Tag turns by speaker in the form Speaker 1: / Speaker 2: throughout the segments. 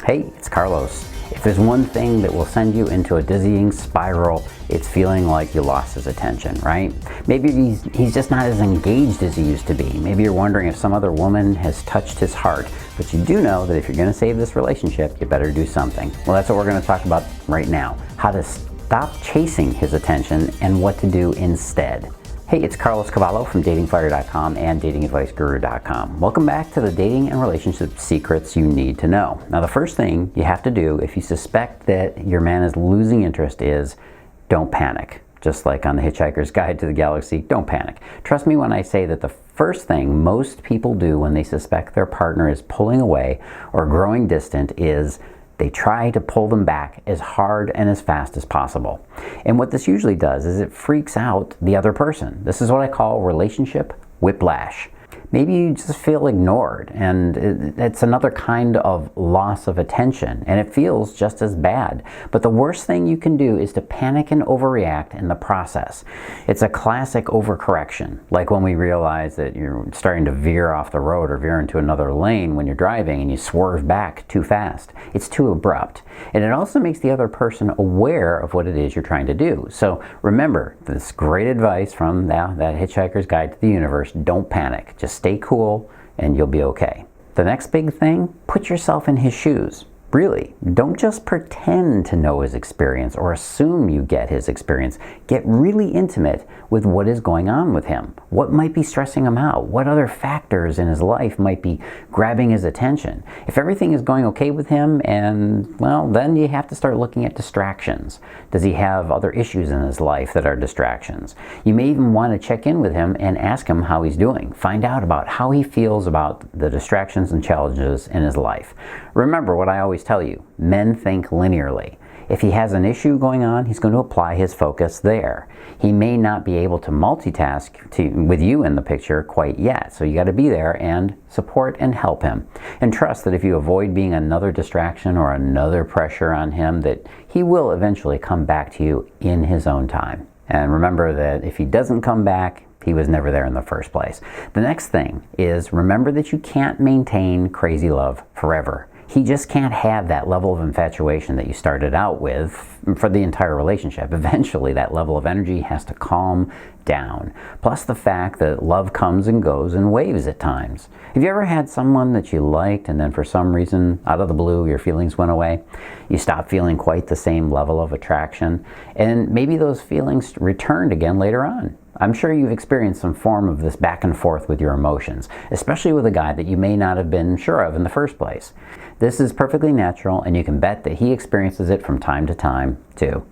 Speaker 1: Hey, it's Carlos. If there's one thing that will send you into a dizzying spiral, it's feeling like you lost his attention, right? Maybe he's just not as engaged as he used to be. Maybe you're wondering if some other woman has touched his heart, but you do know that if you're going to save this relationship, you better do something. Well, that's what we're going to talk about right now. How to stop chasing his attention and what to do instead. Hey, it's Carlos Cavallo from datingfire.com and datingadviceguru.com. Welcome back to the dating and relationship secrets you need to know. Now, the first thing you have to do if you suspect that your man is losing interest is don't panic. Just like on the Hitchhiker's Guide to the Galaxy, don't panic. Trust me when I say that the first thing most people do when they suspect their partner is pulling away or growing distant is they try to pull them back as hard and as fast as possible. And what this usually does is it freaks out the other person. This is what I call relationship whiplash. Maybe you just feel ignored, and it's another kind of loss of attention, and it feels just as bad. But the worst thing you can do is to panic and overreact in the process. It's a classic overcorrection, like when we realize that you're starting to veer off the road or veer into another lane when you're driving and you swerve back too fast. It's too abrupt. And it also makes the other person aware of what it is you're trying to do. So remember this great advice from that Hitchhiker's Guide to the Universe: don't panic. Just stay cool and you'll be okay. The next big thing, put yourself in his shoes. Really, don't just pretend to know his experience or assume you get his experience. Get really intimate with what is going on with him. What might be stressing him out? What other factors in his life might be grabbing his attention? If everything is going okay with him, and well, then you have to start looking at distractions. Does he have other issues in his life that are distractions? You may even want to check in with him and ask him how he's doing. Find out about how he feels about the distractions and challenges in his life. Remember what I always tell you, men think linearly. If he has an issue going on, he's going to apply his focus there. He may not be able to multitask with you in the picture quite yet, so you got to be there and support and help him. And trust that if you avoid being another distraction or another pressure on him, that he will eventually come back to you in his own time. And remember that if he doesn't come back, he was never there in the first place. The next thing is remember that you can't maintain crazy love forever. He just can't have that level of infatuation that you started out with for the entire relationship. Eventually, that level of energy has to calm down. Plus the fact that love comes and goes in waves at times. Have you ever had someone that you liked and then for some reason, out of the blue, your feelings went away? You stopped feeling quite the same level of attraction, and maybe those feelings returned again later on. I'm sure you've experienced some form of this back and forth with your emotions, especially with a guy that you may not have been sure of in the first place. This is perfectly natural, and you can bet that he experiences it from time to time too.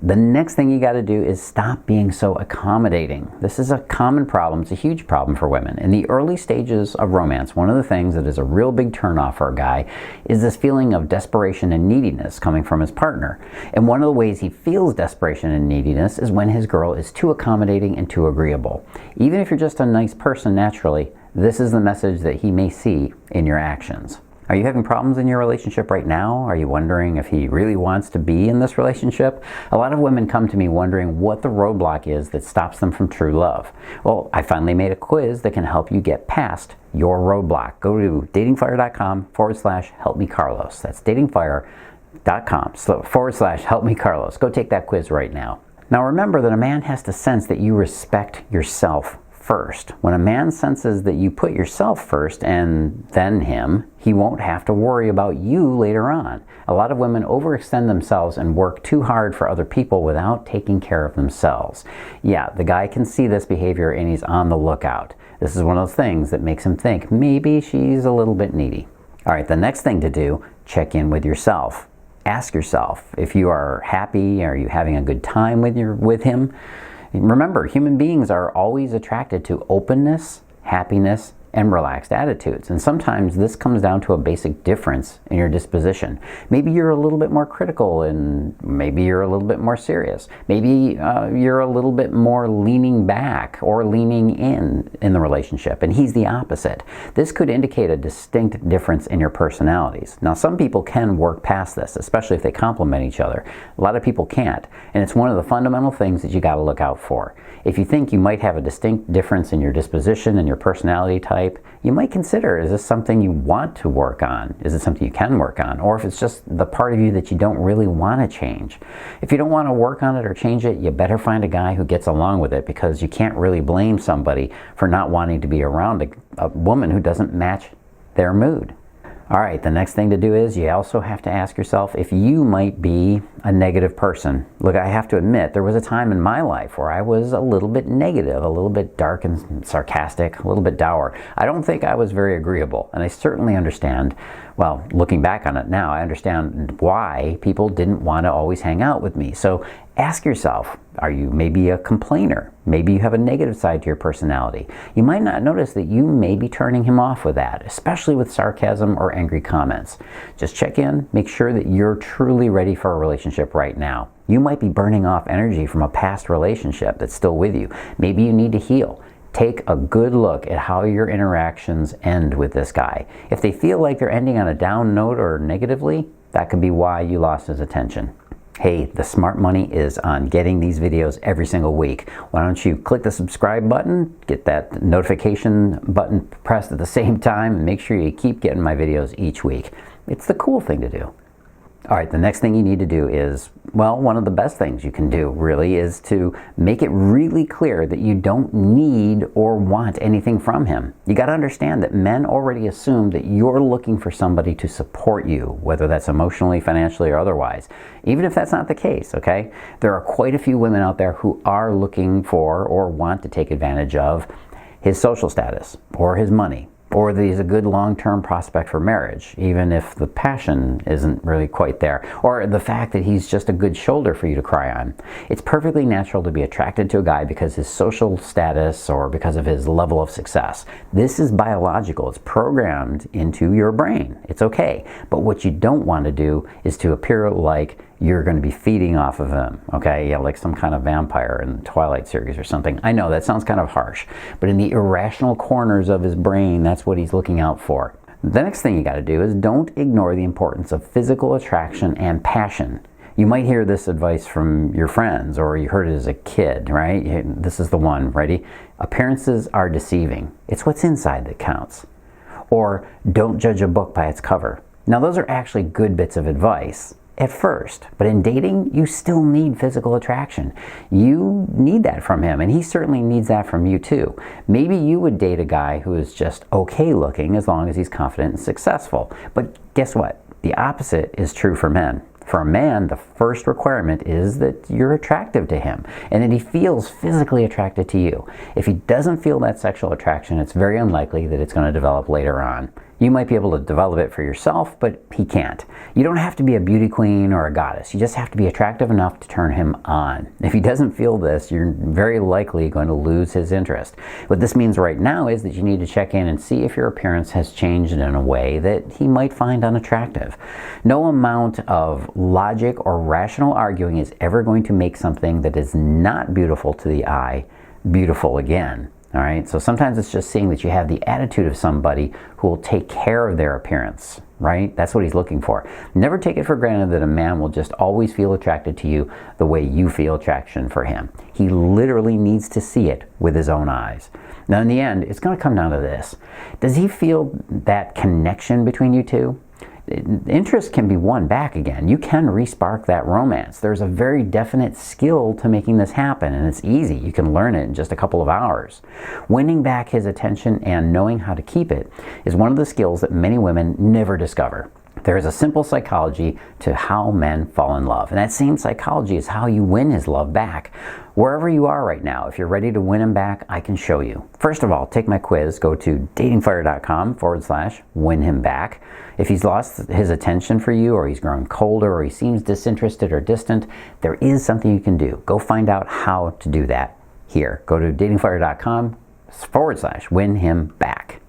Speaker 1: The next thing you got to do is stop being so accommodating. This is a common problem. It's a huge problem for women. In the early stages of romance, one of the things that is a real big turnoff for a guy is this feeling of desperation and neediness coming from his partner. And one of the ways he feels desperation and neediness is when his girl is too accommodating and too agreeable. Even if you're just a nice person naturally, this is the message that he may see in your actions. Are you having problems in your relationship right now? Are you wondering if he really wants to be in this relationship? A lot of women come to me wondering what the roadblock is that stops them from true love. Well, I finally made a quiz that can help you get past your roadblock. Go to datingfire.com/helpmecarlos. That's datingfire.com/helpmecarlos. Go take that quiz right now. Now remember that a man has to sense that you respect yourself first. When a man senses that you put yourself first and then him, he won't have to worry about you later on. A lot of women overextend themselves and work too hard for other people without taking care of themselves. Yeah, the guy can see this behavior and he's on the lookout. This is one of those things that makes him think maybe she's a little bit needy. All right, the next thing to do, check in with yourself. Ask yourself if you are happy, are you having a good time with him? Remember, human beings are always attracted to openness, happiness, and relaxed attitudes. And sometimes this comes down to a basic difference in your disposition. Maybe you're a little bit more critical and maybe you're a little bit more serious. Maybe you're a little bit more leaning back or leaning in the relationship, and he's the opposite. This could indicate a distinct difference in your personalities. Now, some people can work past this, especially if they complement each other. A lot of people can't, and it's one of the fundamental things that you got to look out for. If you think you might have a distinct difference in your disposition and your personality type, type, you might consider, is this something you want to work on? Is it something you can work on? Or if it's just the part of you that you don't really want to change. If you don't want to work on it or change it, you better find a guy who gets along with it, because you can't really blame somebody for not wanting to be around a woman who doesn't match their mood. All right, the next thing to do is you also have to ask yourself if you might be a negative person. Look, I have to admit, there was a time in my life where I was a little bit negative, a little bit dark and sarcastic, a little bit dour. I don't think I was very agreeable, and I certainly understand, well, looking back on it now, I understand why people didn't want to always hang out with me. So ask yourself, are you maybe a complainer? Maybe you have a negative side to your personality. You might not notice that you may be turning him off with that, especially with sarcasm or angry comments. Just check in, make sure that you're truly ready for a relationship right now. You might be burning off energy from a past relationship that's still with you. Maybe you need to heal. Take a good look at how your interactions end with this guy. If they feel like they're ending on a down note or negatively, that could be why you lost his attention. Hey, the smart money is on getting these videos every single week. Why don't you click the subscribe button, get that notification button pressed at the same time, and make sure you keep getting my videos each week. It's the cool thing to do. All right, the next thing you need to do is, well, one of the best things you can do really is to make it really clear that you don't need or want anything from him. You got to understand that men already assume that you're looking for somebody to support you, whether that's emotionally, financially, or otherwise. Even if that's not the case, okay? There are quite a few women out there who are looking for or want to take advantage of his social status or his money, or that he's a good long-term prospect for marriage, even if the passion isn't really quite there, or the fact that he's just a good shoulder for you to cry on. It's perfectly natural to be attracted to a guy because his social status or because of his level of success. This is biological. It's programmed into your brain. It's okay. But what you don't want to do is to appear like you're going to be feeding off of him, okay? Yeah, like some kind of vampire in the Twilight series or something. I know that sounds kind of harsh, but in the irrational corners of his brain, that's what he's looking out for. The next thing you got to do is don't ignore the importance of physical attraction and passion. You might hear this advice from your friends, or you heard it as a kid, right? This is the one, ready? Appearances are deceiving. It's what's inside that counts. Or don't judge a book by its cover. Now, those are actually good bits of advice at first, but in dating, you still need physical attraction. You need that from him, and he certainly needs that from you too. Maybe you would date a guy who is just okay looking as long as he's confident and successful. But guess what? The opposite is true for men. For a man, the first requirement is that you're attractive to him and that he feels physically attracted to you. If he doesn't feel that sexual attraction, it's very unlikely that it's going to develop later on. You might be able to develop it for yourself, but he can't. You don't have to be a beauty queen or a goddess. You just have to be attractive enough to turn him on. If he doesn't feel this, you're very likely going to lose his interest. What this means right now is that you need to check in and see if your appearance has changed in a way that he might find unattractive. No amount of logic or rational arguing is ever going to make something that is not beautiful to the eye beautiful again. All right, so sometimes it's just seeing that you have the attitude of somebody who will take care of their appearance, right? That's what he's looking for. Never take it for granted that a man will just always feel attracted to you the way you feel attraction for him. He literally needs to see it with his own eyes. Now, in the end, it's going to come down to this. Does he feel that connection between you two? Interest can be won back again. You can re-spark that romance. There's a very definite skill to making this happen, and it's easy. You can learn it in just a couple of hours. Winning back his attention and knowing how to keep it is one of the skills that many women never discover. There is a simple psychology to how men fall in love, and that same psychology is how you win his love back. Wherever you are right now, if you're ready to win him back, I can show you. First of all, take my quiz. Go to datingfire.com/win him back. If he's lost his attention for you, or he's grown colder, or he seems disinterested or distant, there is something you can do. Go find out how to do that here. Go to datingfire.com/win him back.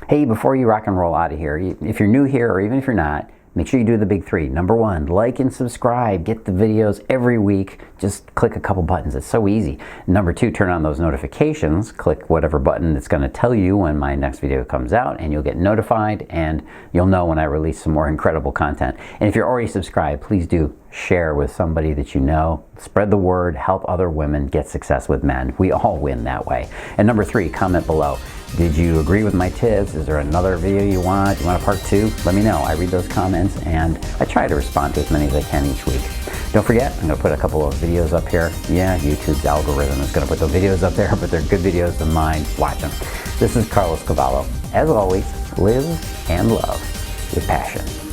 Speaker 1: Hey, before you rock and roll out of here, if you're new here or even if you're not, make sure you do the big three. Number one, like and subscribe. Get the videos every week. Just click a couple buttons. It's so easy. Number two, turn on those notifications. Click whatever button that's going to tell you when my next video comes out, and you'll get notified, and you'll know when I release some more incredible content. And if you're already subscribed, please do share with somebody that you know. Spread the word, help other women get success with men. We all win that way. And number 3, comment below. Did you agree with my tips? Is there another video you want? You want a part 2? Let me know. I read those comments and I try to respond to as many as I can each week. Don't forget, I'm going to put a couple of videos up here. Yeah, YouTube's algorithm is going to put the videos up there, but they're good videos of mine. Watch them. This is Carlos Cavallo. As always, live and love with passion.